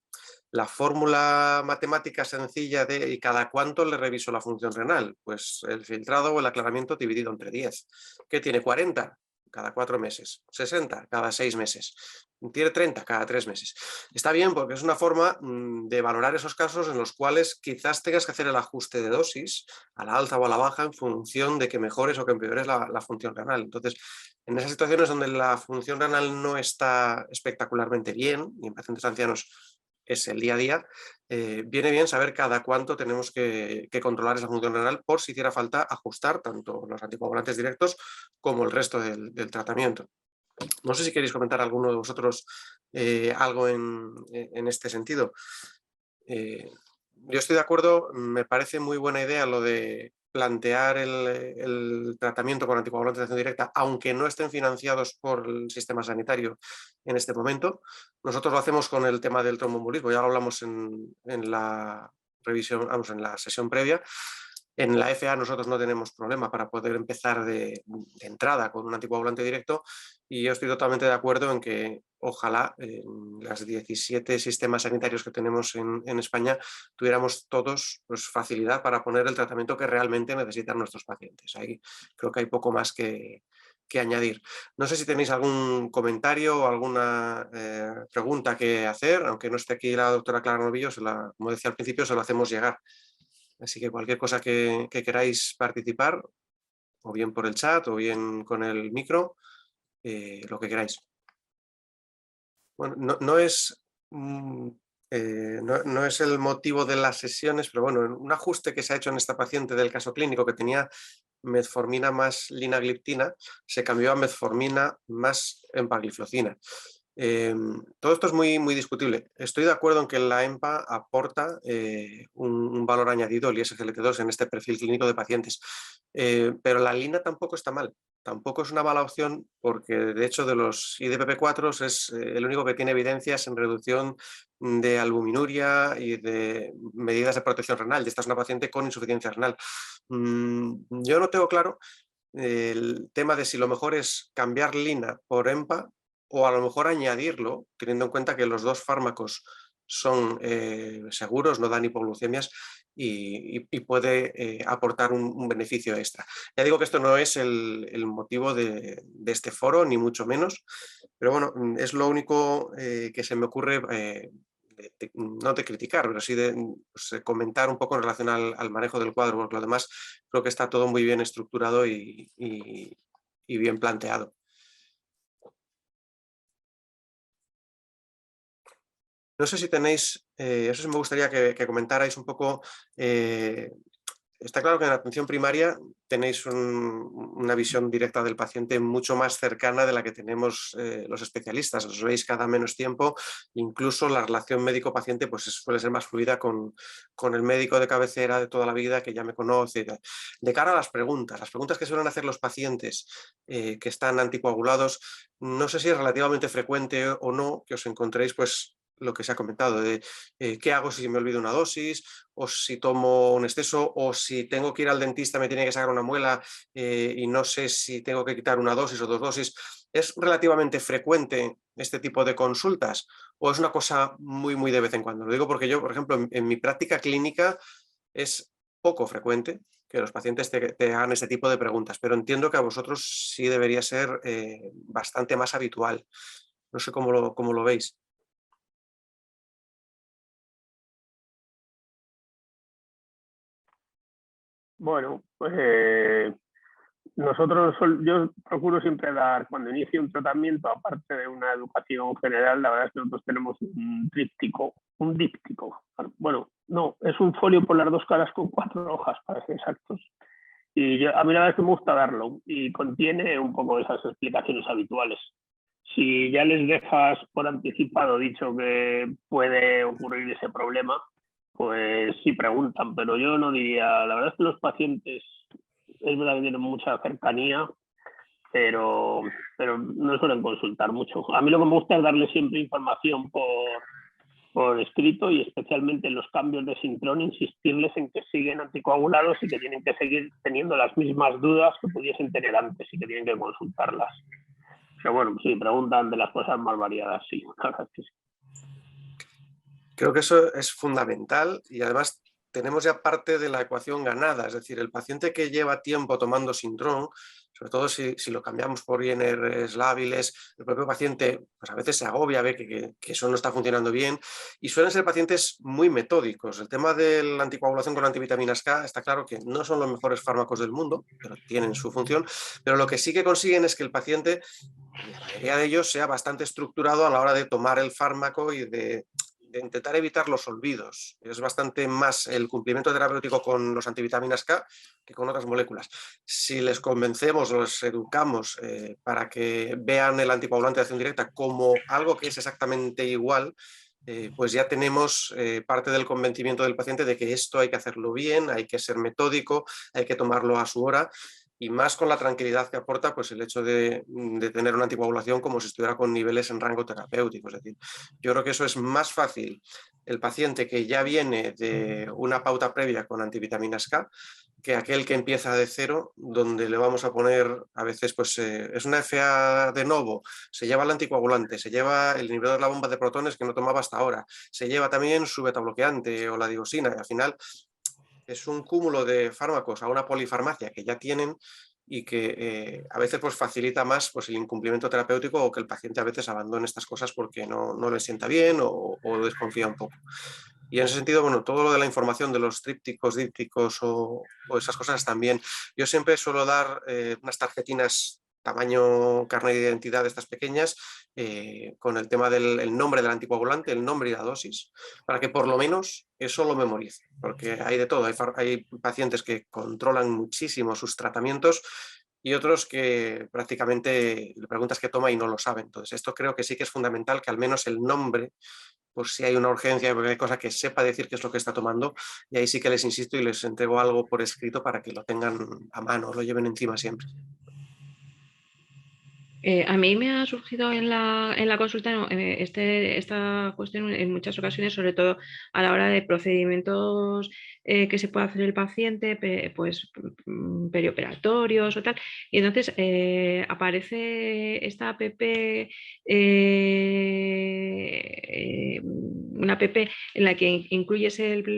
la fórmula matemática sencilla de ¿y cada cuánto le reviso la función renal? Pues el filtrado o el aclaramiento dividido entre 10. ¿Qué tiene? 40 cada 4 meses, 60 cada 6 meses, tiene 30 cada 3 meses. Está bien porque es una forma de valorar esos casos en los cuales quizás tengas que hacer el ajuste de dosis a la alza o a la baja en función de que mejores o que empeores la función renal. Entonces, en esas situaciones donde la función renal no está espectacularmente bien, y en pacientes ancianos es el día a día, viene bien saber cada cuánto tenemos que controlar esa función renal por si hiciera falta ajustar tanto los anticoagulantes directos como el resto del tratamiento. No sé si queréis comentar alguno de vosotros algo en este sentido. Yo estoy de acuerdo, me parece muy buena idea lo de plantear el tratamiento con anticoagulantes de acción directa, aunque no estén financiados por el sistema sanitario en este momento. Nosotros lo hacemos con el tema del tromboembolismo, ya lo hablamos en la revisión, vamos, en la sesión previa. En la FA nosotros no tenemos problema para poder empezar de entrada con un anticoagulante directo y yo estoy totalmente de acuerdo en que ojalá en las 17 sistemas sanitarios que tenemos en España tuviéramos todos pues, facilidad para poner el tratamiento que realmente necesitan nuestros pacientes. Ahí creo que hay poco más que añadir. No sé si tenéis algún comentario o alguna pregunta que hacer, aunque no esté aquí la doctora Clara Novillo, como decía al principio, se lo hacemos llegar. Así que cualquier cosa que queráis participar, o bien por el chat, o bien con el micro, lo que queráis. Bueno, no es el motivo de las sesiones, pero bueno, un ajuste que se ha hecho en esta paciente del caso clínico que tenía metformina más linagliptina, se cambió a metformina más empagliflozina. Todo esto es muy, muy discutible. Estoy de acuerdo en que la EMPA aporta un valor añadido, el ISGLT2, en este perfil clínico de pacientes, pero la lina tampoco está mal. Tampoco es una mala opción porque, de hecho, de los IDPP4 es el único que tiene evidencias en reducción de albuminuria y de medidas de protección renal. Y esta es una paciente con insuficiencia renal. Yo no tengo claro el tema de si lo mejor es cambiar lina por EMPA o a lo mejor añadirlo, teniendo en cuenta que los dos fármacos son seguros, no dan hipoglucemias y puede aportar un beneficio extra. Ya digo que esto no es el motivo de este foro, ni mucho menos, pero bueno, es lo único que se me ocurre, no de criticar, pero sí de pues, comentar un poco en relación al manejo del cuadro, porque lo demás creo que está todo muy bien estructurado y bien planteado. No sé si tenéis, eso sí me gustaría que comentarais un poco, está claro que en la atención primaria tenéis una visión directa del paciente mucho más cercana de la que tenemos los especialistas, os veis cada menos tiempo, incluso la relación médico-paciente pues suele ser más fluida con el médico de cabecera de toda la vida que ya me conoce. De cara a las preguntas que suelen hacer los pacientes que están anticoagulados, no sé si es relativamente frecuente o no que os encontréis pues lo que se ha comentado, de qué hago si me olvido una dosis, o si tomo un exceso, o si tengo que ir al dentista, me tiene que sacar una muela y no sé si tengo que quitar una dosis o 2 dosis. ¿Es relativamente frecuente este tipo de consultas o es una cosa muy, muy de vez en cuando? Lo digo porque yo, por ejemplo, en mi práctica clínica es poco frecuente que los pacientes te hagan este tipo de preguntas, pero entiendo que a vosotros sí debería ser bastante más habitual. No sé cómo lo veis.
Bueno, pues yo procuro siempre dar, cuando inicio un tratamiento, aparte de una educación general, la verdad es que nosotros tenemos un díptico. Bueno, no, es un folio por las dos caras con 4 hojas, para ser exactos. Y a mí la verdad es que me gusta darlo y contiene un poco esas explicaciones habituales. Si ya les dejas por anticipado dicho que puede ocurrir ese problema, pues sí preguntan, pero yo no diría, la verdad es que los pacientes es verdad que tienen mucha cercanía, pero no suelen consultar mucho. A mí lo que me gusta es darles siempre información por escrito y especialmente en los cambios de sintrón, insistirles en que siguen anticoagulados y que tienen que seguir teniendo las mismas dudas que pudiesen tener antes y que tienen que consultarlas. Pero bueno, sí, preguntan de las cosas más variadas, sí.
Creo que eso es fundamental y además tenemos ya parte de la ecuación ganada, es decir, el paciente que lleva tiempo tomando Sintrón, sobre todo si lo cambiamos por INRs lábiles, el propio paciente pues a veces se agobia, ve que eso no está funcionando bien y suelen ser pacientes muy metódicos. El tema de la anticoagulación con antivitaminas K está claro que no son los mejores fármacos del mundo, pero tienen su función, pero lo que sí que consiguen es que el paciente, la mayoría de ellos, sea bastante estructurado a la hora de tomar el fármaco y de intentar evitar los olvidos. Es bastante más el cumplimiento terapéutico con los antivitaminas K que con otras moléculas. Si les convencemos, los educamos para que vean el anticoagulante de acción directa como algo que es exactamente igual, pues ya tenemos parte del convencimiento del paciente de que esto hay que hacerlo bien, hay que ser metódico, hay que tomarlo a su hora. Y más con la tranquilidad que aporta pues el hecho de tener una anticoagulación como si estuviera con niveles en rango terapéutico. Es decir, yo creo que eso es más fácil el paciente que ya viene de una pauta previa con antivitaminas K que aquel que empieza de cero, donde le vamos a poner, a veces pues es una FA de novo, se lleva el anticoagulante, se lleva el inhibidor de la bomba de protones que no tomaba hasta ahora, se lleva también su betabloqueante o la digoxina, y al final es un cúmulo de fármacos a una polifarmacia que ya tienen y que a veces pues, facilita más pues, el incumplimiento terapéutico o que el paciente a veces abandone estas cosas porque no le sienta bien o desconfía un poco. Y en ese sentido, bueno, todo lo de la información de los trípticos, dípticos o esas cosas también. Yo siempre suelo dar unas tarjetinas tamaño carnet de identidad de estas pequeñas con el tema del nombre del anticoagulante, el nombre y la dosis, para que por lo menos eso lo memorice, porque hay de todo. Hay pacientes que controlan muchísimo sus tratamientos y otros que prácticamente le preguntas qué toma y no lo saben. Entonces, esto creo que sí que es fundamental, que al menos el nombre, por si hay una urgencia, porque hay cosa que sepa decir qué es lo que está tomando, y ahí sí que les insisto y les entrego algo por escrito para que lo tengan a mano, lo lleven encima siempre.
A mí me ha surgido en la consulta esta cuestión en muchas ocasiones, sobre todo a la hora de procedimientos que se puede hacer el paciente, pues perioperatorios o tal. Y entonces aparece esta app, una app en la que incluyes el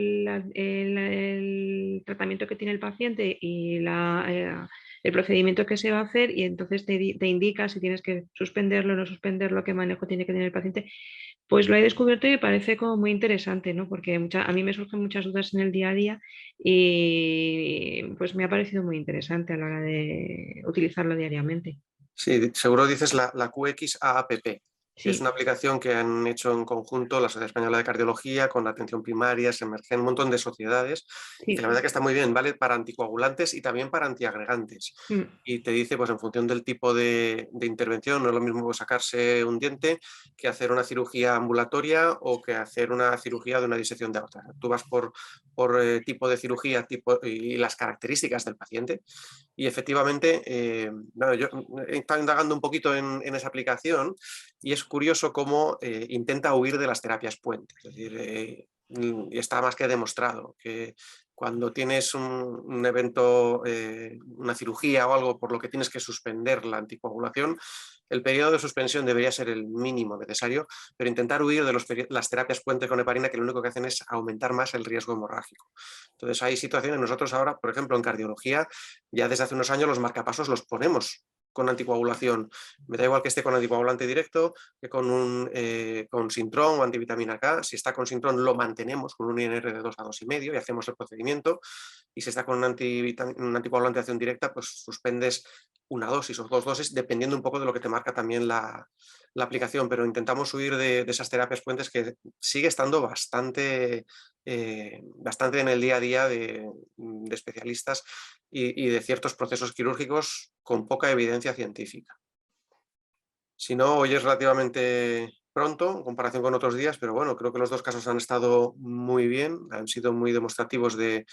tratamiento que tiene el paciente y el procedimiento que se va a hacer y entonces te indica si tienes que suspenderlo o no suspenderlo, qué manejo tiene que tener el paciente. Pues lo he descubierto y me parece como muy interesante, ¿no? Porque a mí me surgen muchas dudas en el día a día y pues me ha parecido muy interesante a la hora de utilizarlo diariamente.
Sí, seguro dices la QX-AAPP. Es
Sí,
una aplicación que han hecho en conjunto la Sociedad Española de Cardiología con la atención primaria, Semergen, un montón de sociedades y que la
sí.
verdad que está muy bien, vale para anticoagulantes y también para antiagregantes.
Mm.
Y te dice, pues en función del tipo de intervención, no es lo mismo sacarse un diente que hacer una cirugía ambulatoria o que hacer una cirugía de una disección de aorta. Tú vas por tipo de cirugía y las características del paciente. Y efectivamente, yo he estado indagando un poquito en esa aplicación y es curioso cómo intenta huir de las terapias puente. Es decir, y está más que demostrado que cuando tienes un evento, una cirugía o algo por lo que tienes que suspender la anticoagulación, el periodo de suspensión debería ser el mínimo necesario, pero intentar huir de las terapias puente con heparina que lo único que hacen es aumentar más el riesgo hemorrágico. Entonces hay situaciones, nosotros ahora, por ejemplo, en cardiología, ya desde hace unos años los marcapasos los ponemos con anticoagulación. Me da igual que esté con anticoagulante directo que con Sintrom o antivitamina K. Si está con Sintrom lo mantenemos con un INR de 2 a 2,5 y hacemos el procedimiento. Y si está con un anticoagulante de acción directa, pues suspendes una dosis o 2 dosis, dependiendo un poco de lo que te marca también la aplicación. Pero intentamos huir de esas terapias puentes que sigue estando bastante en el día a día de especialistas y de ciertos procesos quirúrgicos con poca evidencia científica. Si no, hoy es relativamente pronto en comparación con otros días, pero bueno, creo que los 2 casos han estado muy bien, han sido muy demostrativos de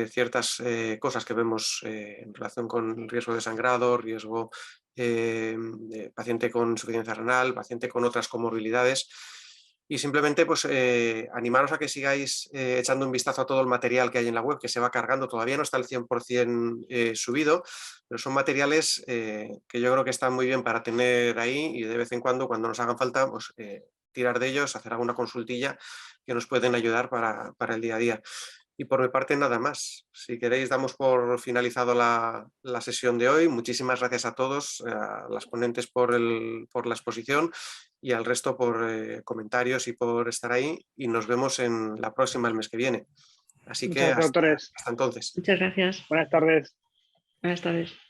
ciertas cosas que vemos en relación con riesgo de sangrado, riesgo de paciente con insuficiencia renal, paciente con otras comorbilidades. Y simplemente pues animaros a que sigáis echando un vistazo a todo el material que hay en la web, que se va cargando. Todavía no está al 100% subido, pero son materiales que yo creo que están muy bien para tener ahí y de vez en cuando nos hagan falta, pues tirar de ellos, hacer alguna consultilla que nos pueden ayudar para el día a día. Y por mi parte nada más. Si queréis damos por finalizado la sesión de hoy. Muchísimas gracias a todos, a las ponentes por la exposición y al resto por comentarios y por estar ahí. Y nos vemos en la próxima, el mes que viene. Así que
Muchas gracias, doctores.
hasta entonces.
Muchas gracias.
Buenas tardes.
Buenas tardes.